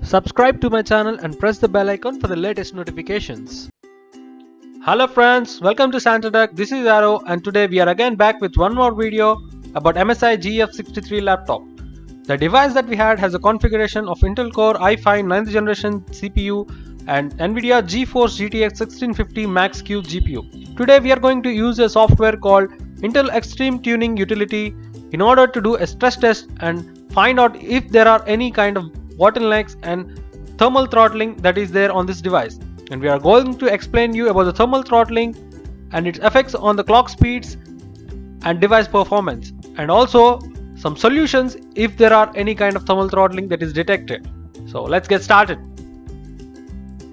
Subscribe to my channel and press the bell icon for the latest notifications. Hello friends, welcome to Santadec. This is Arrow and today we are again back with one more video about MSI GF63 laptop. The device that we had has a configuration of Intel Core i5 9th generation CPU and NVIDIA GeForce GTX 1650 Max-Q GPU. Today we are going to use a software called Intel Extreme Tuning Utility in order to do a stress test and find out if there are any kind of bottlenecks and thermal throttling that is there on this device. And we are going to explain you about the thermal throttling and its effects on the clock speeds and device performance, and also some solutions if there are any kind of thermal throttling that is detected. So let's get started.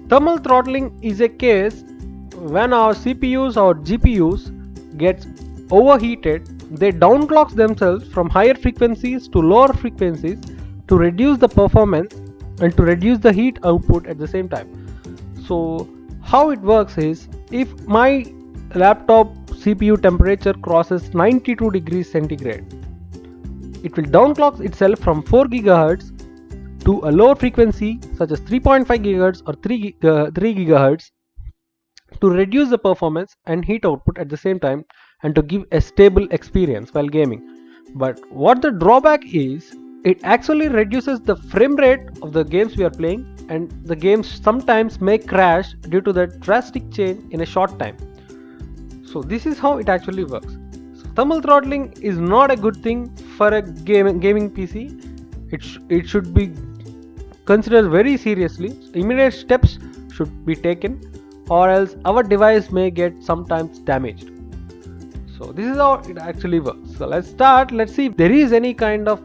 Thermal throttling is a case when our CPUs or GPUs gets overheated. They downclock themselves from higher frequencies to lower frequencies to reduce the performance and to reduce the heat output at the same time. So how it works is, if my laptop CPU temperature crosses 92 degrees centigrade, it will downclock itself from 4 GHz to a lower frequency such as 3.5 GHz or 3 GHz to reduce the performance and heat output at the same time and to give a stable experience while gaming. But what the drawback is, it actually reduces the frame rate of the games we are playing, and the games sometimes may crash due to the drastic change in a short time. So this is how it actually works. So thermal throttling is not a good thing for a gaming PC. It should be considered very seriously. Immediate steps should be taken, or else our device may get sometimes damaged. So this is how it actually works. So let's start. Let's see if there is any kind of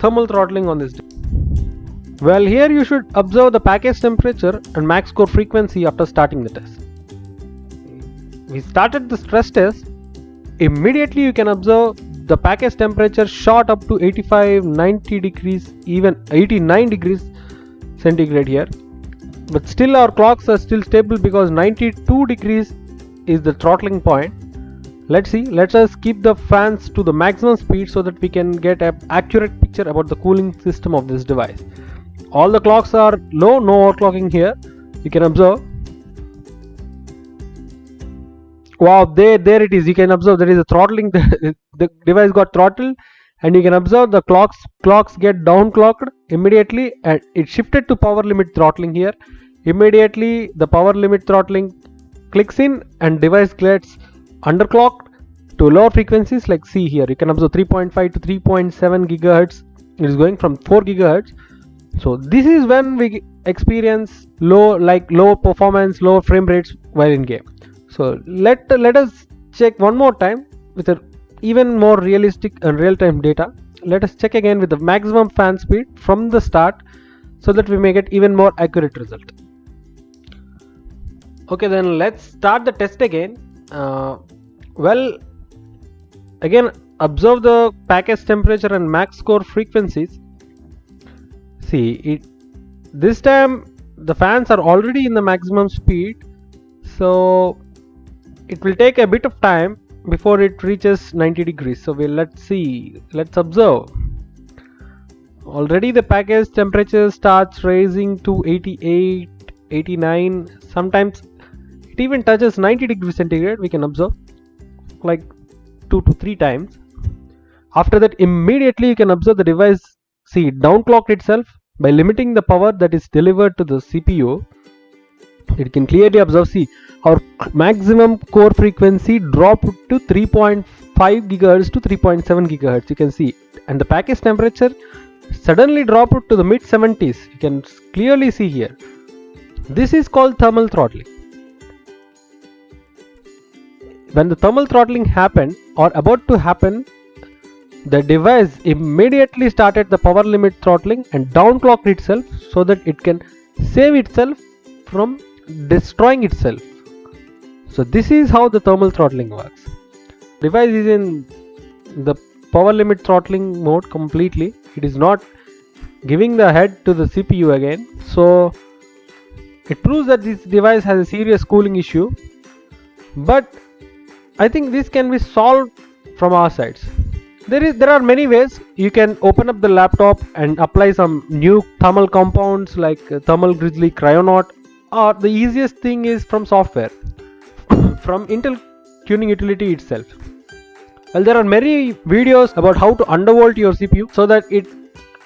thermal throttling on this device. Well, here you should observe the package temperature and max core frequency after starting the test. We started the stress test. Immediately you can observe the package temperature shot up to 85, 90 degrees, even 89 degrees centigrade here. But still our clocks are still stable because 92 degrees is the throttling point. Let's see, let us keep the fans to the maximum speed so that we can get an accurate picture about the cooling system of this device. All the clocks are low, no overclocking here. You can observe. Wow, there it is. You can observe there is a throttling. The device got throttled, and you can observe the clocks get downclocked immediately, and it shifted to power limit throttling here. Immediately the power limit throttling clicks in and device gets underclocked to lower frequencies. Like see here, you can observe 3.5 to 3.7 gigahertz. It is going from 4 gigahertz. So this is when we experience low performance, lower frame rates while in game. So let us check one more time with a even more realistic and real-time data. Let us check again with the maximum fan speed from the start so that we may get even more accurate result. Okay, then let's start the test again. Well, again observe the package temperature and max core frequencies. See, this time the fans are already in the maximum speed, so it will take a bit of time before it reaches 90 degrees. So let's observe. Already the package temperature starts rising to 88, 89, sometimes it even touches 90 degrees centigrade. We can observe like 2 to 3 times. After that, immediately you can observe the device downclocked itself by limiting the power that is delivered to the CPU. It can clearly observe, our maximum core frequency dropped to 3.5 gigahertz to 3.7 gigahertz. You can see, and the package temperature suddenly dropped to the mid 70s. You can clearly see here. This is called thermal throttling. When the thermal throttling happened or about to happen, the device immediately started the power limit throttling and downclocked itself so that it can save itself from destroying itself. So this is how the thermal throttling works. Device is in the power limit throttling mode completely. It is not giving the head to the CPU again. So it proves that this device has a serious cooling issue. But I think this can be solved from our sides. There are many ways. You can open up the laptop and apply some new thermal compounds like thermal grizzly cryonaut, or the easiest thing is from software from Intel tuning utility itself. Well, there are many videos about how to undervolt your CPU so that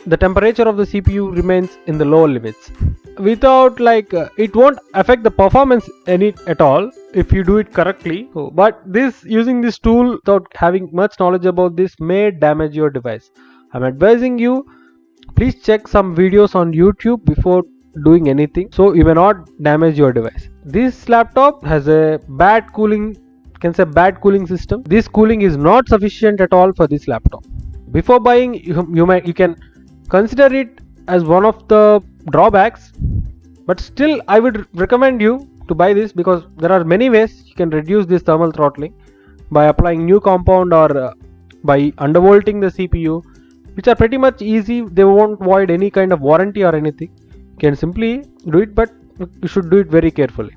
the temperature of the CPU remains in the lower limits without it won't affect the performance any at all if you do it correctly. But this using this tool without having much knowledge about this may damage your device. I'm advising you, please check some videos on YouTube before doing anything so you may not damage your device. This laptop has a bad cooling system. This cooling is not sufficient at all for this laptop. Before buying, you can consider it as one of the drawbacks, but still I would recommend you to buy this because there are many ways you can reduce this thermal throttling by applying new compound or by undervolting the CPU, which are pretty much easy. They won't void any kind of warranty or anything. You can simply do it, but you should do it very carefully.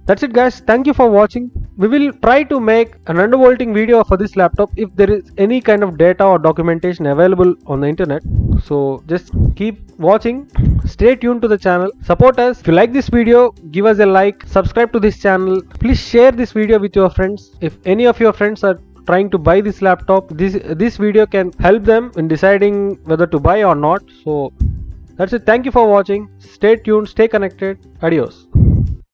That's it guys, thank you for watching. We will try to make an undervolting video for this laptop if there is any kind of data or documentation available on the internet. So just keep watching, stay tuned to the channel, support us. If you like this video, give us a like, subscribe to this channel. Please share this video with your friends. If any of your friends are trying to buy this laptop, this video can help them in deciding whether to buy or not. So that's it, thank you for watching, stay tuned, stay connected, adios.